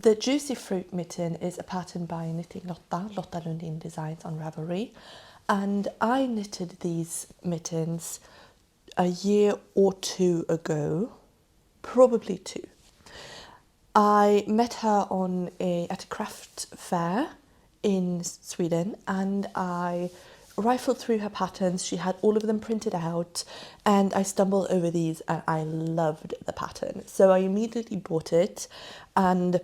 the Juicy Fruit mitten is a pattern by KnittingLotta, Lotta Lundin Designs on Ravelry. And I knitted these mittens a year or two ago, probably two. I met her at a craft fair in Sweden, and I rifled through her patterns. She had all of them printed out, and I stumbled over these and I loved the pattern. So I immediately bought it and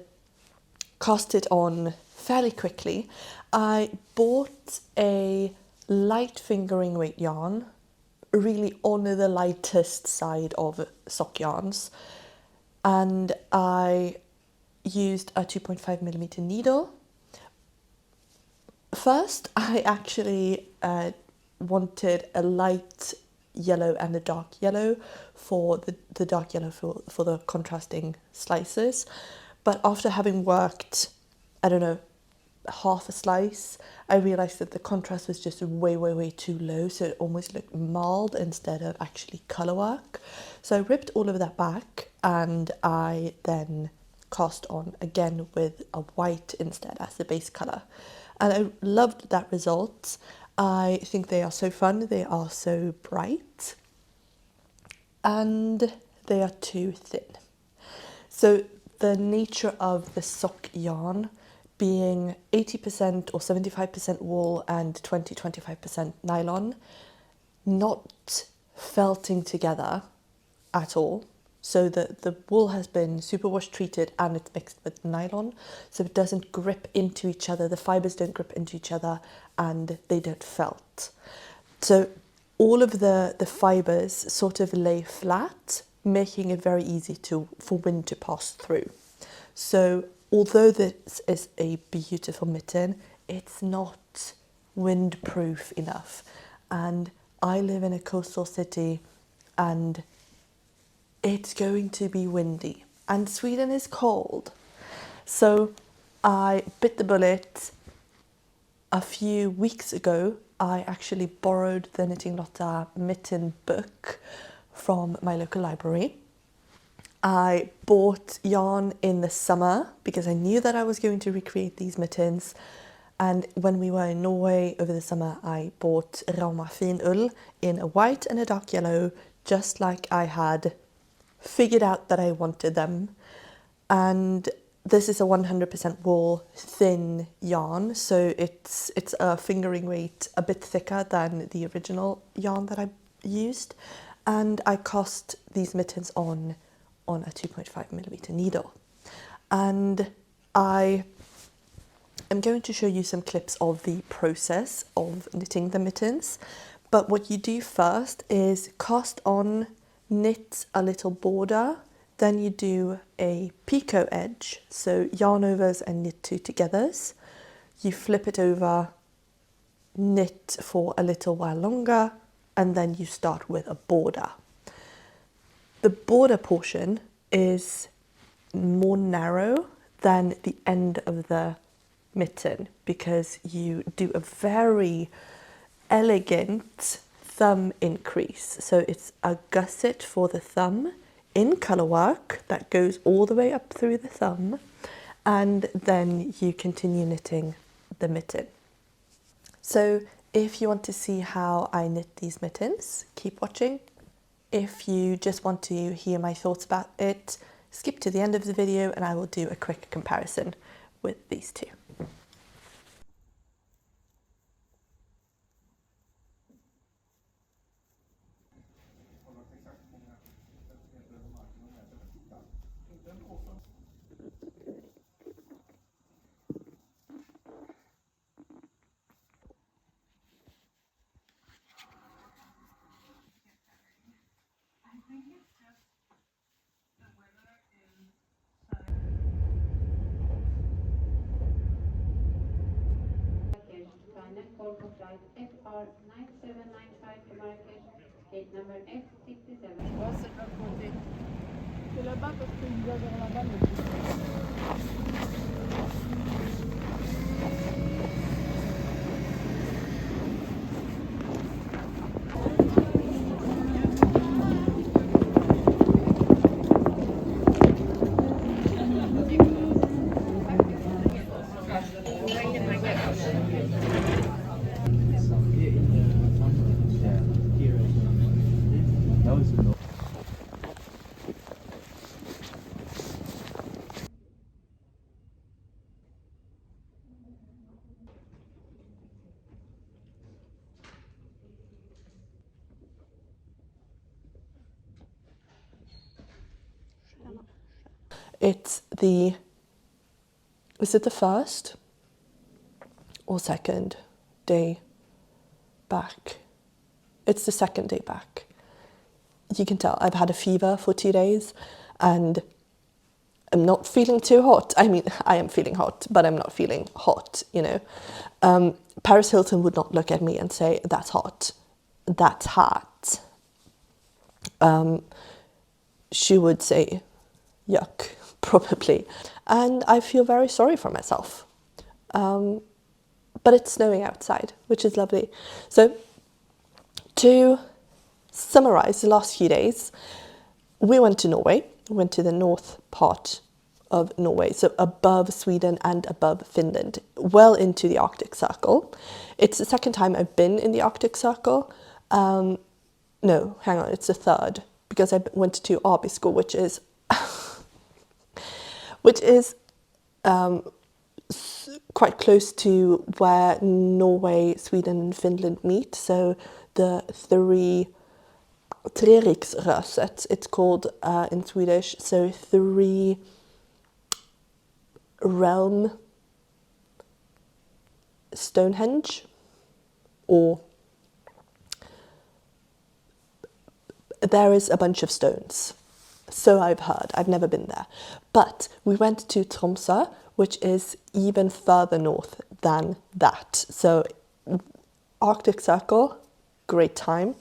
cast it on fairly quickly. I bought a light fingering weight yarn, really on the lightest side of sock yarns, and I used a 2.5mm needle. First, I actually wanted a light yellow and a dark yellow for the dark yellow for the contrasting slices. But after having worked, I don't know, half a slice, I realized that the contrast was just way too low, so it almost looked mild instead of actually color work. So I ripped all of that back, and I then cast on again with a white instead as the base color. And I loved that result. I think they are so fun, they are so bright, and they are too thin. So the nature of the sock yarn being 80% or 75% wool and 20-25% nylon, not felting together at all. So the wool has been superwash treated and it's mixed with nylon, so it doesn't grip into each other, the fibres don't grip into each other, and they don't felt. So all of the fibres sort of lay flat, making it very easy for wind to pass through. So although this is a beautiful mitten, it's not windproof enough. And I live in a coastal city, and it's going to be windy, and Sweden is cold. So I bit the bullet. A few weeks ago, I actually borrowed the KnittingLotta mitten book from my local library. I bought yarn in the summer because I knew that I was going to recreate these mittens. And when we were in Norway over the summer, I bought Rauma finull in a white and a dark yellow, just like I had figured out that I wanted them. And this is a 100% wool thin yarn, so it's a fingering weight a bit thicker than the original yarn that I used. And I cast these mittens on a 2.5mm needle. And I am going to show you some clips of the process of knitting the mittens. But what you do first is cast on, knit a little border, then you do a picot edge, so yarn overs and knit two togethers. You flip it over, knit for a little while longer, and then you start with a border. The border portion is more narrow than the end of the mitten because you do a very elegant thumb increase. So it's a gusset for the thumb in colour work that goes all the way up through the thumb, and then you continue knitting the mitten. So if you want to see how I knit these mittens, keep watching. If you just want to hear my thoughts about it, skip to the end of the video and I will do a quick comparison with these two. FR 9795 Marrakesh, gate number F67. Ouais, c'est de l'autre côté. C'est là-bas parce qu'il doit vers là-bas. Mais... it's is it the first or second day back? It's the second day back. You can tell I've had a fever for 2 days and I'm not feeling too hot. I mean, I am feeling hot, but I'm not feeling hot, you know. Paris Hilton would not look at me and say, that's hot, that's hot. She would say, yuck, probably. And I feel very sorry for myself. But it's snowing outside, which is lovely. So to summarize the last few days, we went to Norway. We went to the north part of Norway, so above Sweden and above Finland, well into the Arctic Circle. It's the second time I've been in the Arctic Circle. No, hang on, it's the third, because I went to Abisko, which is quite close to where Norway, Sweden and Finland meet. So the Treriksröset, it's called in Swedish. So 3 realm Stonehenge, or there is a bunch of stones. So I've heard. I've never been there. But we went to Tromsø, which is even further north than that. So Arctic Circle, great time.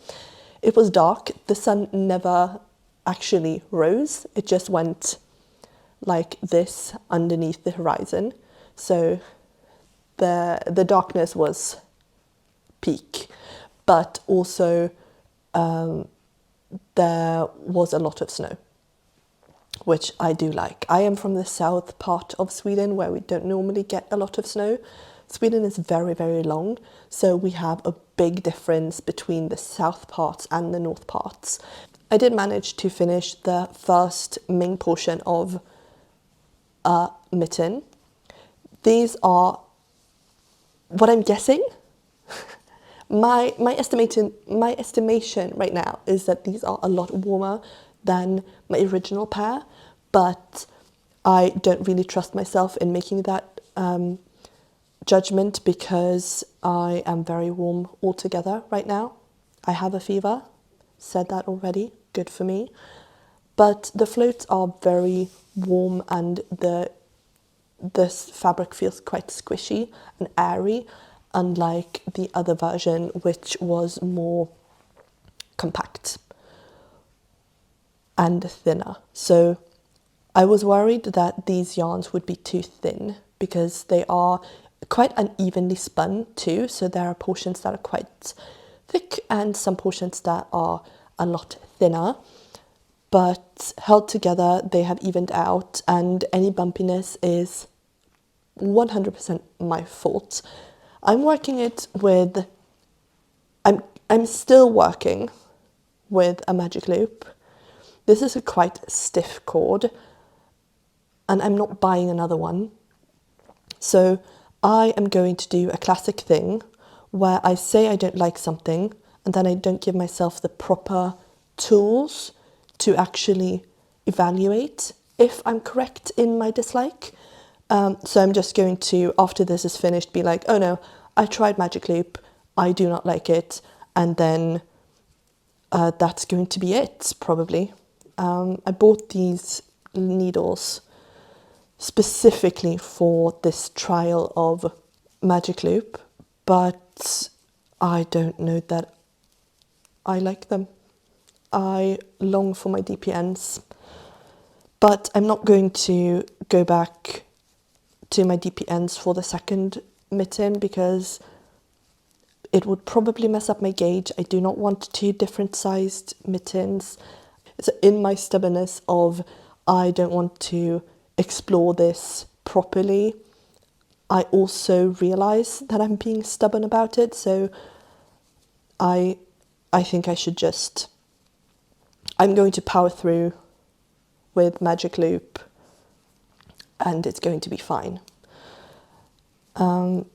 It was dark. The sun never actually rose. It just went like this underneath the horizon. So the darkness was peak, but also there was a lot of snow, which I do like. I am from the south part of Sweden where we don't normally get a lot of snow. Sweden is very, very long, so we have a big difference between the south parts and the north parts. I did manage to finish the first main portion of a mitten. These are what I'm guessing. My estimation right now is that these are a lot warmer than my original pair, but I don't really trust myself in making that judgment because I am very warm altogether right now. I have a fever, said that already, good for me. But the floats are very warm and this fabric feels quite squishy and airy, unlike the other version, which was more compact and thinner. So I was worried that these yarns would be too thin because they are quite unevenly spun too. So there are portions that are quite thick and some portions that are a lot thinner. But held together, they have evened out, and any bumpiness is 100% my fault. I'm still working with a magic loop. This is a quite stiff cord, and I'm not buying another one. So I am going to do a classic thing where I say I don't like something, and then I don't give myself the proper tools to actually evaluate if I'm correct in my dislike. So I'm just going to, after this is finished, be like, oh no, I tried Magic Loop, I do not like it, and then that's going to be it, probably. I bought these needles specifically for this trial of Magic Loop, but I don't know that I like them. I long for my DPNs, but I'm not going to go back to my DPNs for the second mitten because it would probably mess up my gauge. I do not want 2 different sized mittens. So in my stubbornness of I don't want to explore this properly, I also realise that I'm being stubborn about it. So I think I should just, I'm going to power through with Magic Loop and it's going to be fine. So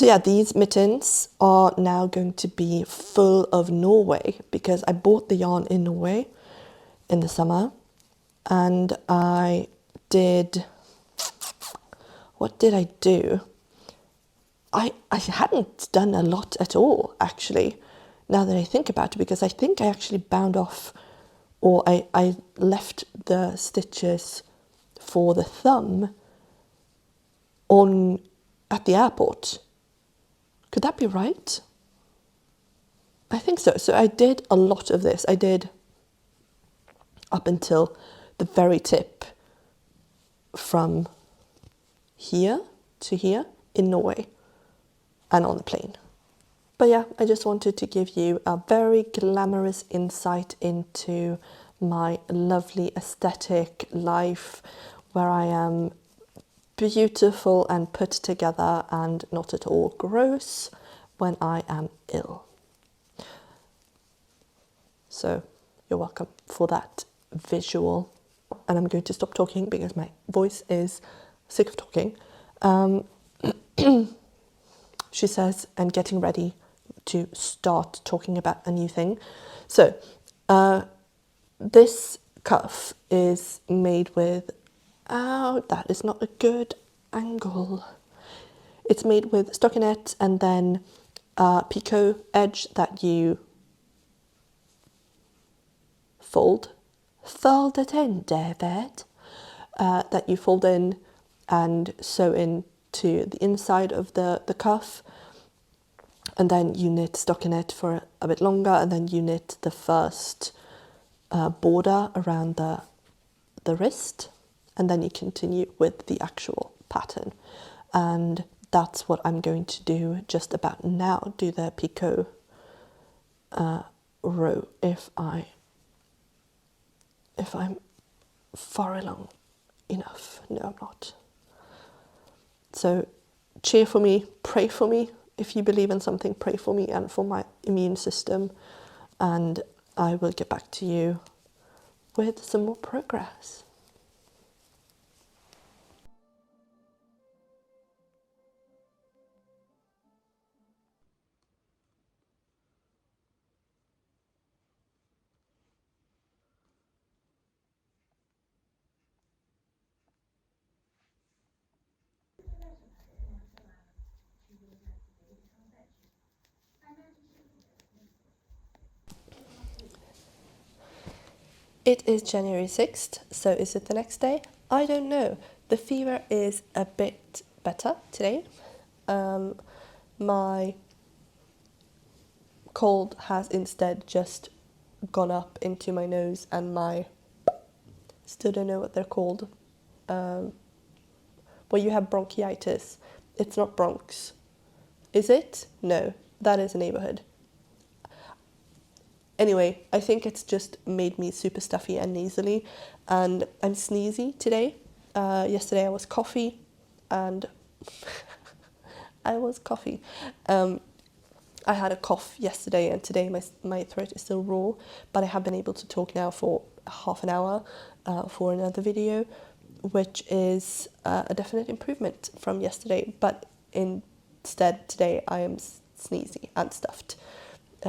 yeah, these mittens are now going to be full of Norway because I bought the yarn in Norway in the summer. and I did, what did I do? I hadn't done a lot at all, actually, now that I think about it, because I think I actually bound off, or I left the stitches for the thumb on at the airport. Could that be right? I think so. So I did a lot of this. I did up until the very tip from here to here in Norway and on the plane. But yeah, I just wanted to give you a very glamorous insight into my lovely aesthetic life, where I am beautiful and put together and not at all gross when I am ill. So you're welcome for that visual. And I'm going to stop talking because my voice is sick of talking. She says, and getting ready to start talking about a new thing. So this cuff is made with, oh, that is not a good angle. It's made with stockinette and then picot edge that you fold it in, David, that you fold in and sew into the inside of the cuff, and then you knit stockinette for a bit longer, and then you knit the first border around the wrist, and then you continue with the actual pattern. And that's what I'm going to do just about now, do the picot row if I'm far along enough. No, I'm not. So cheer for me, pray for me. If you believe in something, pray for me and for my immune system. And I will get back to you with some more progress. It is January 6th, so is it the next day? I don't know. The fever is a bit better today. My cold has instead just gone up into my nose and my, still don't know what they're called. Well, you have bronchitis. It's not bronx. Is it? No, that is a neighborhood. Anyway, I think it's just made me super stuffy and nasally, and I'm sneezy today. Yesterday I was coffee, and I was coffee. I had a cough yesterday, and today my throat is still raw, but I have been able to talk now for half an hour for another video, which is a definite improvement from yesterday. But instead today I am sneezy and stuffed,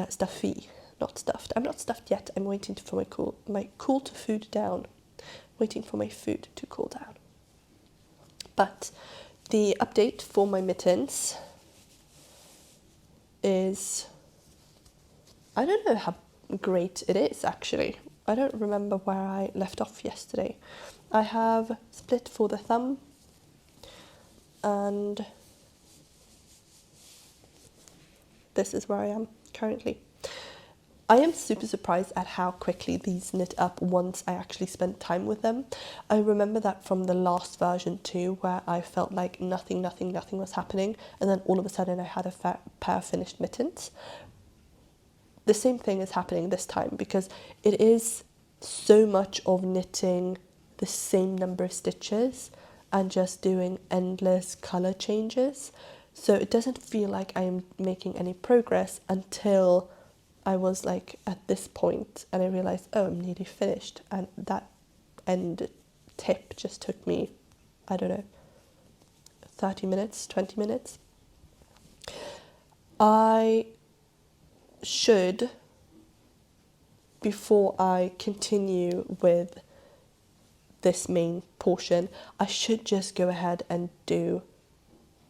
stuffy. Not stuffed. I'm not stuffed yet. I'm waiting for my cool to food down. Waiting for my food to cool down. But the update for my mittens is, I don't know how great it is actually. I don't remember where I left off yesterday. I have split for the thumb, and this is where I am currently. I am super surprised at how quickly these knit up once I actually spent time with them. I remember that from the last version too, where I felt like nothing was happening, and then all of a sudden I had a pair of finished mittens. The same thing is happening this time, because it is so much of knitting the same number of stitches and just doing endless colour changes. So it doesn't feel like I am making any progress until I was like at this point and I realised, oh, I'm nearly finished, and that end tip just took me, I don't know, 30 minutes, 20 minutes. I should, before I continue with this main portion, I should just go ahead and do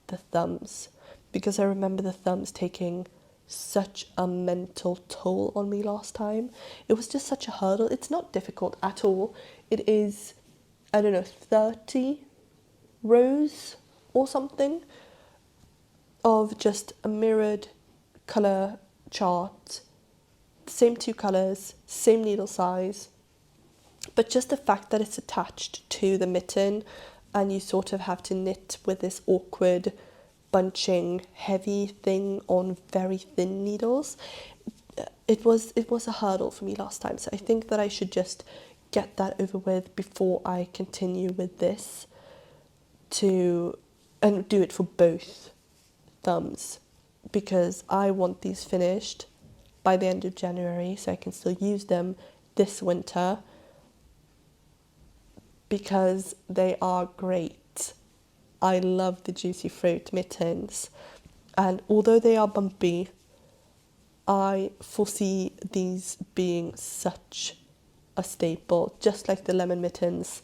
the thumbs, because I remember the thumbs taking such a mental toll on me last time. It was just such a hurdle. It's not difficult at all. It is, I don't know, 30 rows or something of just a mirrored colour chart, same two colours, same needle size, but just the fact that it's attached to the mitten and you sort of have to knit with this awkward bunching heavy thing on very thin needles, it was a hurdle for me last time. So I think that I should just get that over with before I continue with this, and do it for both thumbs, because I want these finished by the end of January so I can still use them this winter, because they are great. I love the Juicy Fruit mittens, and although they are bumpy, I foresee these being such a staple, just like the lemon mittens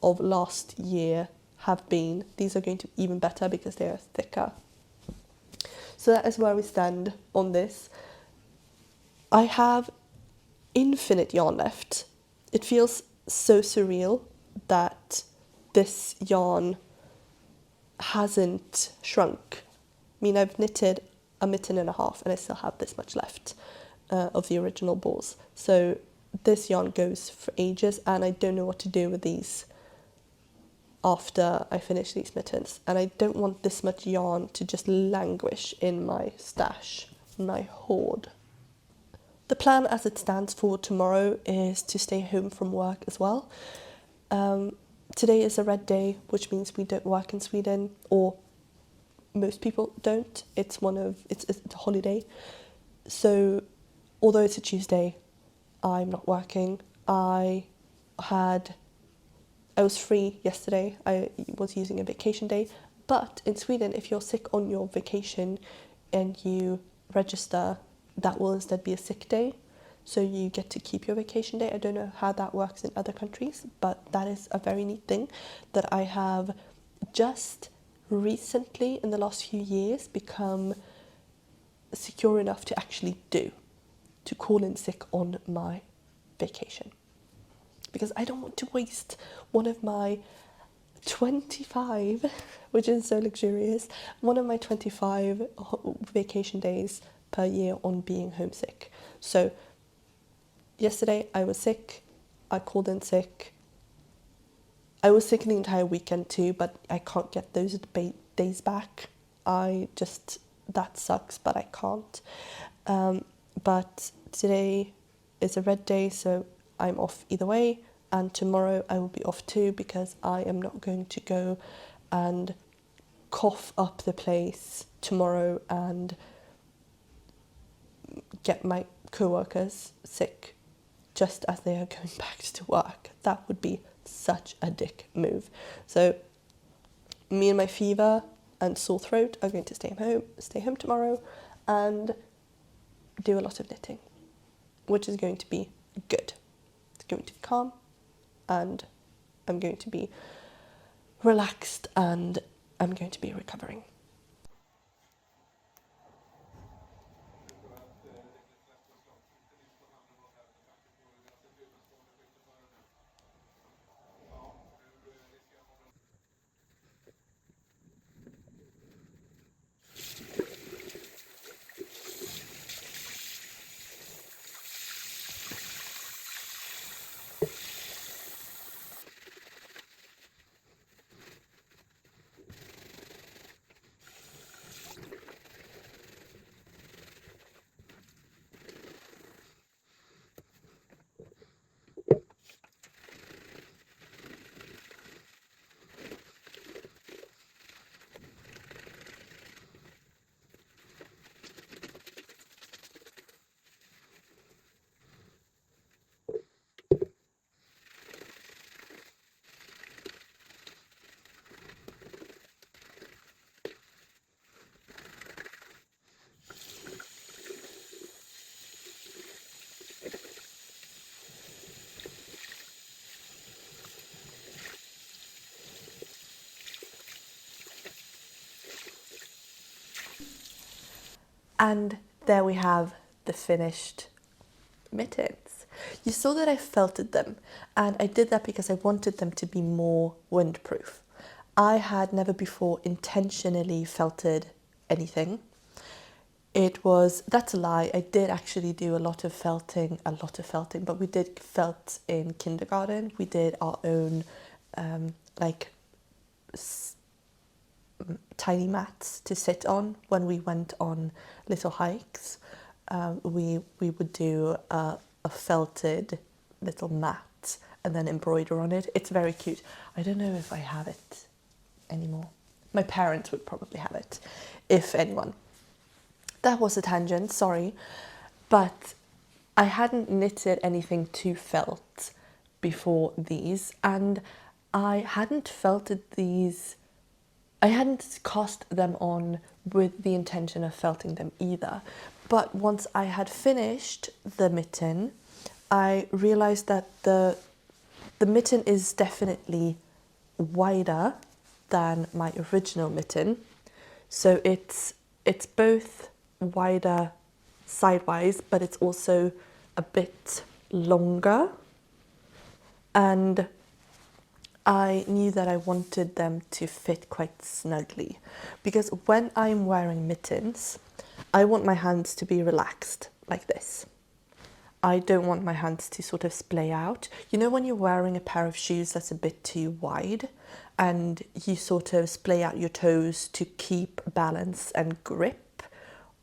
of last year have been. These are going to be even better because they are thicker. So that is where we stand on this. I have infinite yarn left. It feels so surreal that this yarn hasn't shrunk. I mean, I've knitted a mitten and a half and I still have this much left of the original balls. So this yarn goes for ages, and I don't know what to do with these after I finish these mittens. And I don't want this much yarn to just languish in my stash, my hoard. The plan as it stands for tomorrow is to stay home from work as well. Today is a red day, which means we don't work in Sweden, or most people don't. It's a holiday. So although it's a Tuesday, I'm not working. I was free yesterday. I was using a vacation day. But in Sweden, if you're sick on your vacation and you register, that will instead be a sick day. So you get to keep your vacation day. I don't know how that works in other countries, but that is a very neat thing that I have just recently, in the last few years, become secure enough to actually do, to call in sick on my vacation. Because I don't want to waste one of my 25, which is so luxurious, one of my 25 vacation days per year on being homesick. So yesterday I was sick, I called in sick. I was sick the entire weekend too, but I can't get those days back. That sucks, but I can't. But today is a red day, so I'm off either way, and tomorrow I will be off too, because I am not going to go and cough up the place tomorrow and get my co-workers sick just as they are going back to work. That would be such a dick move. So me and my fever and sore throat are going to stay home tomorrow and do a lot of knitting, which is going to be good. It's going to be calm, and I'm going to be relaxed, and I'm going to be recovering. And there we have the finished mittens. You saw that I felted them, and I did that because I wanted them to be more windproof. I had never before intentionally felted anything. That's a lie. I did actually do a lot of felting, but we did felt in kindergarten. We did our own like tiny mats to sit on when we went on little hikes. We would do a felted little mat and then embroider on it. It's very cute. I don't know if I have it anymore. My parents would probably have it, if anyone. That was a tangent, sorry. But I hadn't knitted anything to felt before these, and I hadn't felted these. I hadn't cast them on with the intention of felting them either. But once I had finished the mitten, I realized that the mitten is definitely wider than my original mitten. So it's both wider sidewise, but it's also a bit longer. And I knew that I wanted them to fit quite snugly, because when I'm wearing mittens, I want my hands to be relaxed like this. I don't want my hands to sort of splay out. You know when you're wearing a pair of shoes that's a bit too wide and you sort of splay out your toes to keep balance and grip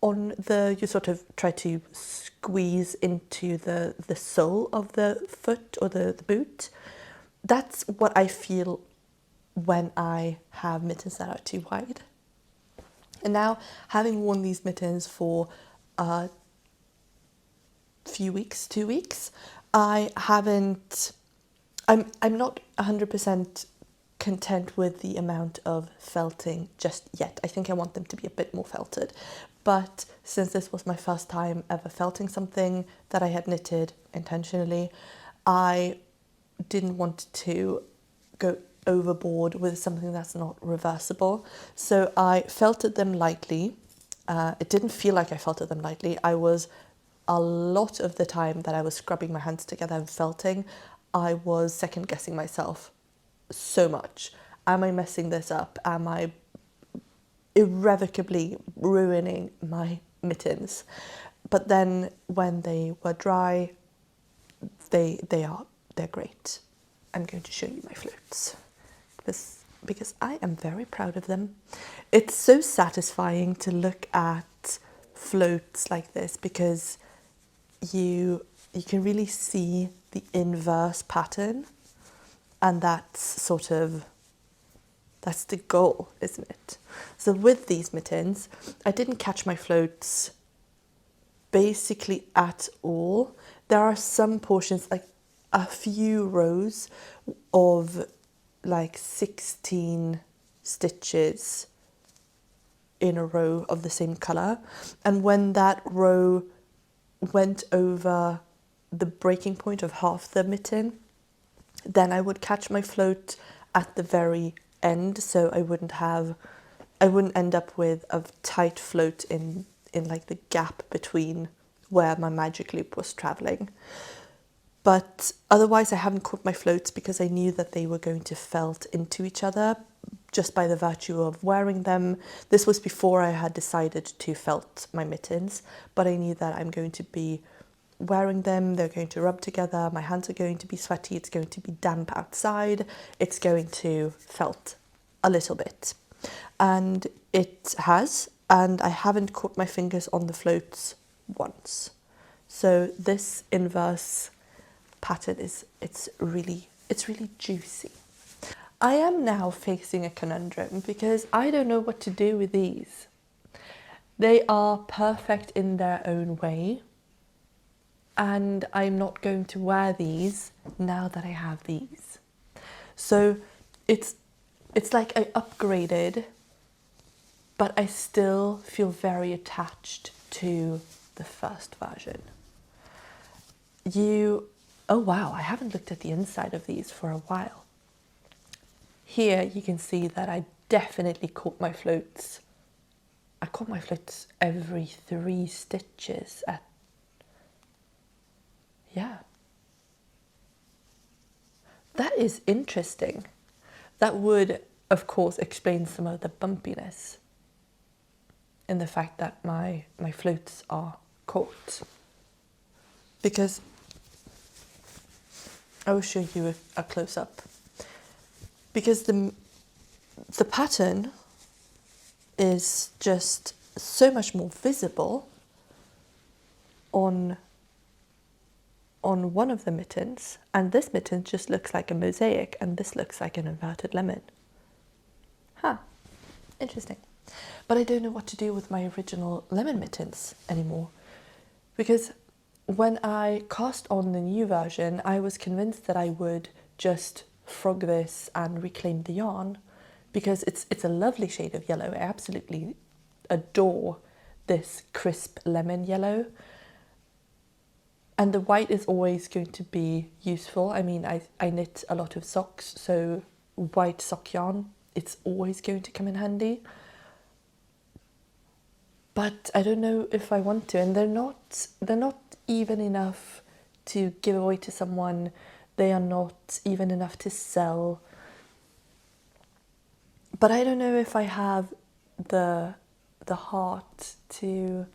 on you sort of try to squeeze into the sole of the foot or the boot. That's what I feel when I have mittens that are too wide. And now, having worn these mittens for a few weeks, 2 weeks, I'm not 100% content with the amount of felting just yet. I think I want them to be a bit more felted. But since this was my first time ever felting something that I had knitted intentionally, I didn't want to go overboard with something that's not reversible. So I felted them lightly. It didn't feel like I felted them lightly. A lot of the time that I was scrubbing my hands together and felting, I was second guessing myself so much. Am I messing this up? Am I irrevocably ruining my mittens? But then when they were dry, they're great. I'm going to show you my floats because I am very proud of them. It's so satisfying to look at floats like this because you can really see the inverse pattern, and that's the goal, isn't it? So with these mittens, I didn't catch my floats basically at all. There are some portions, like a few rows of like 16 stitches in a row of the same colour, and when that row went over the breaking point of half the mitten, then I would catch my float at the very end, so I wouldn't end up with a tight float in like the gap between where my magic loop was traveling. But otherwise I haven't caught my floats because I knew that they were going to felt into each other just by the virtue of wearing them. This was before I had decided to felt my mittens, but I knew that I'm going to be wearing them, they're going to rub together, my hands are going to be sweaty, it's going to be damp outside, it's going to felt a little bit. And it has, and I haven't caught my fingers on the floats once. So this inverse pattern it's really juicy. I am now facing a conundrum because I don't know what to do with these. They are perfect in their own way, and I'm not going to wear these now that I have these. So it's like I upgraded, but I still feel very attached to the first version. Oh wow, I haven't looked at the inside of these for a while. Here you can see that I definitely caught my floats I cut my flutes every 3 stitches at, yeah. That is interesting. That would, of course, explain some of the bumpiness in the fact that my flutes are caught. Because I will show you a close-up. Because the pattern is just so much more visible on one of the mittens, and this mitten just looks like a mosaic, and this looks like an inverted lemon. Huh, interesting. But I don't know what to do with my original lemon mittens anymore, because when I cast on the new version, I was convinced that I would just frog this and reclaim the yarn, because it's a lovely shade of yellow. I absolutely adore this crisp lemon yellow. And the white is always going to be useful. I mean, I knit a lot of socks, so white sock yarn, it's always going to come in handy. But I don't know if I want to, and they're not even enough to give away to someone. They are not even enough to sell. But I don't know if I have the heart to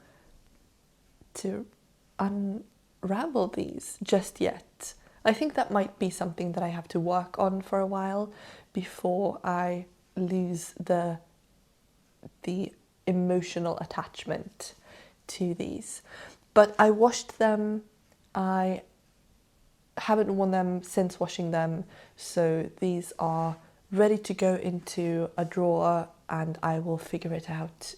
unravel these just yet. I think that might be something that I have to work on for a while before I lose the emotional attachment to these. But I washed them. I haven't worn them since washing them, so these are ready to go into a drawer, and I will figure it out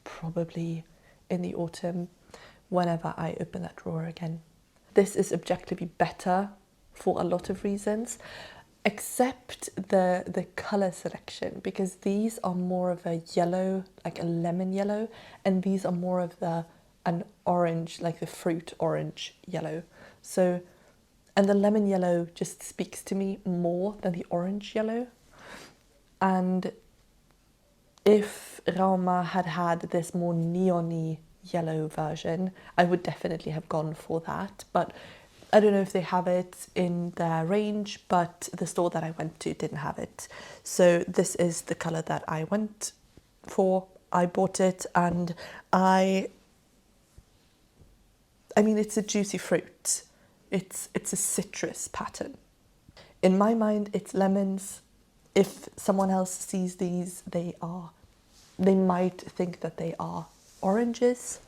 probably in the autumn whenever I open that drawer again. This is objectively better for a lot of reasons, except the colour selection, because these are more of a yellow, like a lemon yellow, and these are more of an orange, like the fruit orange yellow. So, and the lemon yellow just speaks to me more than the orange yellow. And if Rauma had this more neon-y yellow version, I would definitely have gone for that. But I don't know if they have it in their range, but the store that I went to didn't have it. So this is the colour that I went for. I bought it, and I mean, it's a juicy fruit. It's a citrus pattern. In my mind, it's lemons. If someone else sees these, they might think that they are oranges,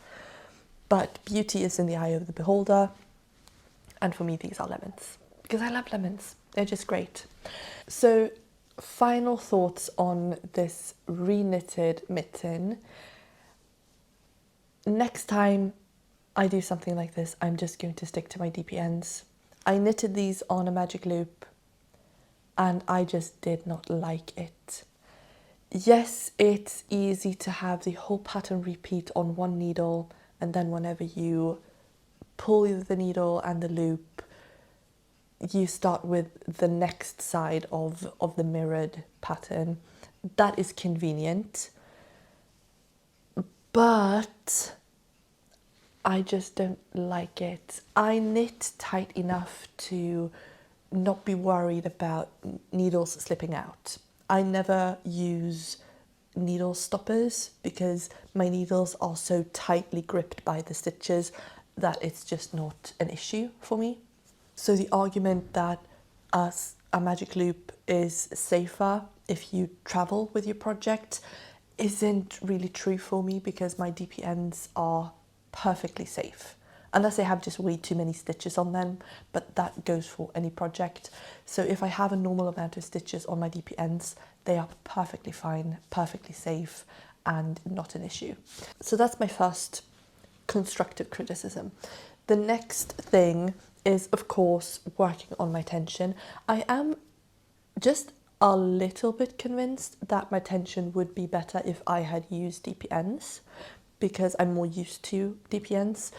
but beauty is in the eye of the beholder. And for me, these are lemons, because I love lemons. They're just great. So, final thoughts on this reknitted mitten. Next time I do something like this, I'm just going to stick to my DPNs. I knitted these on a magic loop, and I just did not like it. Yes, it's easy to have the whole pattern repeat on one needle, and then whenever you pull the needle and the loop, you start with the next side of the mirrored pattern. That is convenient, but I just don't like it. I knit tight enough to not be worried about needles slipping out. I never use needle stoppers because my needles are so tightly gripped by the stitches that it's just not an issue for me. So the argument that a magic loop is safer if you travel with your project isn't really true for me, because my DPNs are perfectly safe, unless I have just way too many stitches on them, but that goes for any project. So if I have a normal amount of stitches on my DPNs, they are perfectly fine, perfectly safe, and not an issue. So that's my first constructive criticism. The next thing is, of course, working on my tension. I am just a little bit convinced that my tension would be better if I had used DPNs, because I'm more used to DPNs,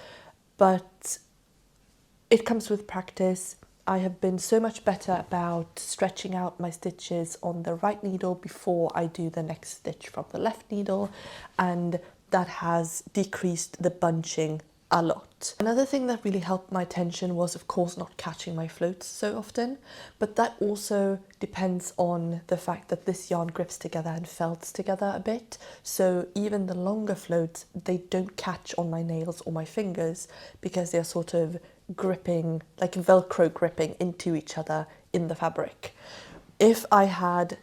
but it comes with practice. I have been so much better about stretching out my stitches on the right needle before I do the next stitch from the left needle, and that has decreased the bunching a lot. Another thing that really helped my tension was, of course, not catching my floats so often, but that also depends on the fact that this yarn grips together and felts together a bit. So even the longer floats, they don't catch on my nails or my fingers because they're sort of gripping, like Velcro gripping into each other in the fabric. If I had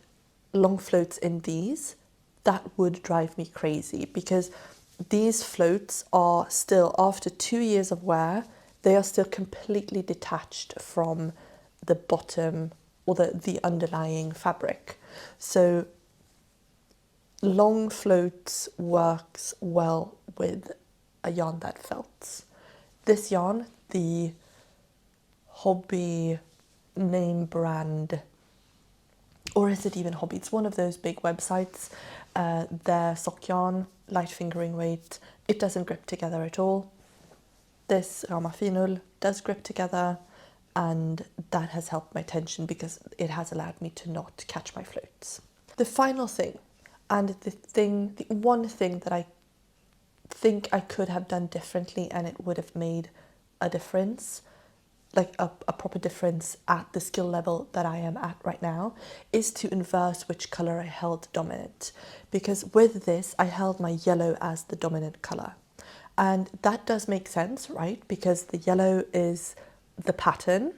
long floats in these, that would drive me crazy, because these floats are still, after 2 years of wear, they are still completely detached from the bottom or the underlying fabric. So long floats works well with a yarn that felts. This yarn, the Hobby name brand, or is it even Hobby? It's one of those big websites. Their sock yarn, light fingering weight, it doesn't grip together at all. This Rauma finull does grip together, and that has helped my tension because it has allowed me to not catch my floats. The final thing, and the one thing that I think I could have done differently and it would have made a difference, like a proper difference at the skill level that I am at right now, is to inverse which colour I held dominant. Because with this, I held my yellow as the dominant colour. And that does make sense, right? Because the yellow is the pattern,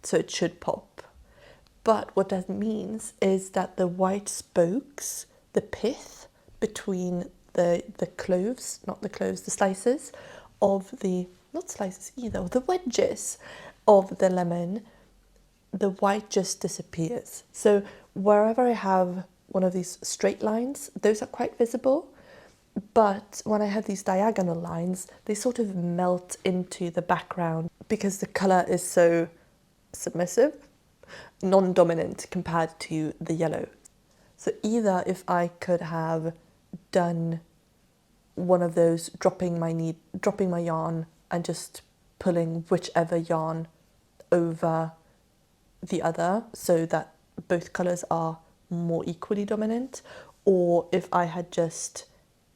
so it should pop. But what that means is that the white spokes, the pith between the cloves, not the cloves, the slices of the, not slices either, the wedges of the lemon, the white just disappears. So wherever I have one of these straight lines, those are quite visible. But when I have these diagonal lines, they sort of melt into the background because the colour is so submissive, non-dominant compared to the yellow. So either if I could have done one of those dropping my yarn and just pulling whichever yarn over the other so that both colours are more equally dominant, or if I had just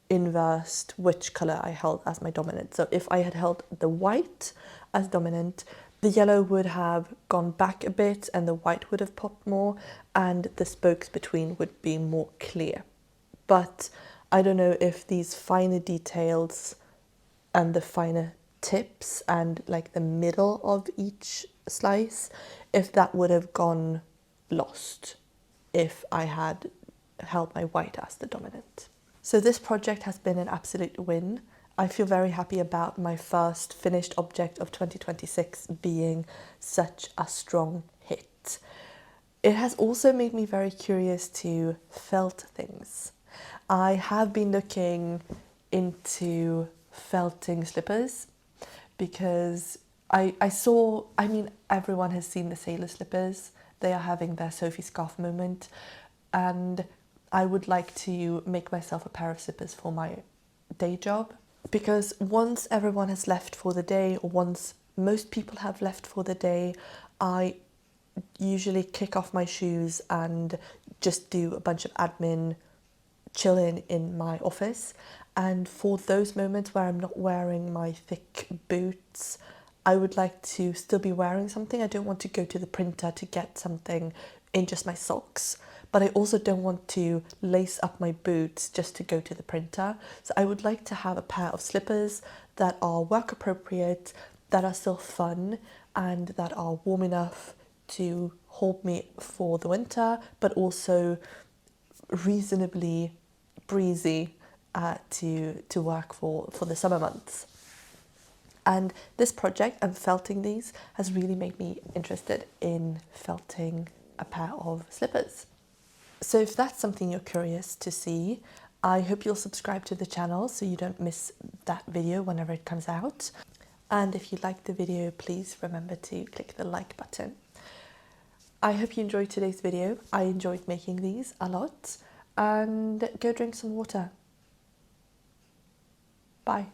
inversed which colour I held as my dominant. So if I had held the white as dominant, the yellow would have gone back a bit and the white would have popped more, and the spokes between would be more clear. But I don't know if these finer details and the finer tips and like the middle of each slice, if that would have gone lost if I had held my white as the dominant. So this project has been an absolute win. I feel very happy about my first finished object of 2026 being such a strong hit. It has also made me very curious to felt things. I have been looking into felting slippers because I mean, everyone has seen the sailor slippers. They are having their Sophie scarf moment, and I would like to make myself a pair of slippers for my day job, because once everyone has left for the day, or once most people have left for the day, I usually kick off my shoes and just do a bunch of admin, chill in my office. And for those moments where I'm not wearing my thick boots, I would like to still be wearing something. I don't want to go to the printer to get something in just my socks, but I also don't want to lace up my boots just to go to the printer. So I would like to have a pair of slippers that are work appropriate, that are still fun, and that are warm enough to hold me for the winter, but also reasonably breezy to work for the summer months. And this project and felting these has really made me interested in felting a pair of slippers. So if that's something you're curious to see, I hope you'll subscribe to the channel so you don't miss that video whenever it comes out. And if you liked the video, please remember to click the like button. I hope you enjoyed today's video. I enjoyed making these a lot. And go drink some water. Bye.